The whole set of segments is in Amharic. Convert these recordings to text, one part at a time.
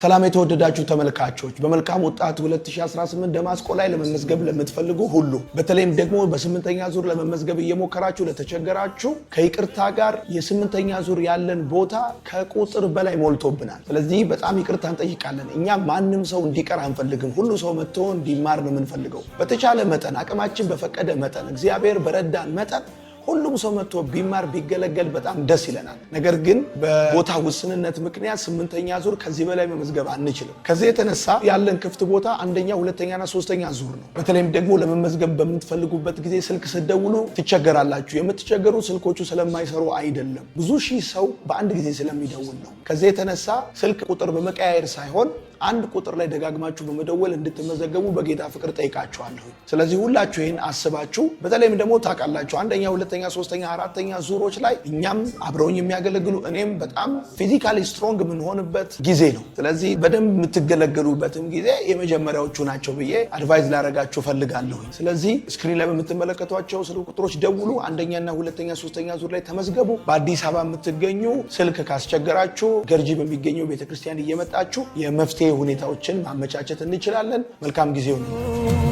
ሰላም የተወደዳችሁ ተመልካቾች በመልካም ወጣት 2018 ደማስቆ ላይ ለመመዝገብ ለምትፈልጉ ሁሉ በተለይም ደግሞ በስምንተኛ ዙር ለመመዝገብ እየሞከራችሁ ለተቸገራችሁ ከይቅርታ ጋር የስምንተኛ ዙር ያለን ቦታ ከቁጥር በላይ ሞልቶብናል። ስለዚህ በጣም ይቅርታ እንጠይቃለን። እኛ ማንም ሰው እንዲቀር አንፈልግም። ሁሉ ሰው መጥቶ እንዲማር ነው የምንፈልገው። በተቻለ መጠን አቅማችን በፈቀደ መጠን እግዚአብሔር በረዳን መጠን ሁሉም ሰው መጥቶ ቢማር ቢገለገል በጣም ደስ ይለናል። ነገር ግን በቦታ ውስንነት ምክንያት ስምንተኛ ዙር ከዚህ በላይ መመዝገብ አንችልም። ከዚህ የተነሳ ያለን ክፍት ቦታ አንደኛ፣ ሁለተኛና ሶስተኛ ዙር ነው። በተለይም ደግሞ ለመመዝገብ በምትፈልጉበት ጊዜ ስልክ ስትደውሉ ትቸገራላችሁ። የምትቸገሩ ስልኮቹ ስለማይሰሩ አይደለም፣ ብዙ ሺህ ሰው በአንድ ጊዜ ስለሚደውል ነው። ከዚህ የተነሳ ስልክ ቁጥር በመቀያየር ሳይሆን አንድ ቁጥር ላይ ደጋግማችሁ በመደወል እንድትመዘገቡ በጌታ ፍቅር ጠይቃችኋለሁ። ስለዚህ ሁላችሁ ይህን አስባችሁ በተለይም ደግሞ ታውቃላችሁ አንደኛ፣ ሁለተኛ፣ ሶስተኛ፣ አራተኛ ዙሮች ላይ እኛም አብረውኝ የሚያገለግሉ እኔም በጣም ፊዚካሊ ስትሮንግ የምንሆንበት ጊዜ ነው። ስለዚህ በደንብ የምትገለገሉበትም ጊዜ የመጀመሪያዎቹ ናቸው ብዬ አድቫይዝ ላደርጋችሁ ፈልጋለሁ። ስለዚህ ስክሪን ላይ በምትመለከቷቸው ስልክ ቁጥሮች ደውሉ። አንደኛና ሁለተኛ፣ ሶስተኛ ዙር ላይ ተመዝገቡ። በአዲስ አበባ የምትገኙ ስልክ ካስቸገራችሁ ገርጂ በሚገኘው ቤተክርስቲያን እየመጣችሁ የመፍትሄ ሁኔታዎችን ማመቻቸት እንችላለን። መልካም ጊዜ ነው።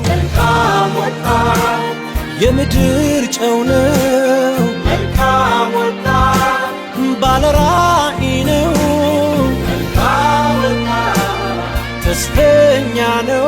መልካም ወጣት የምድር ጨው ነው። መልካም ወጣት ባለራዕይ ነው። መልካም ወጣት ተስፈኛ ነው።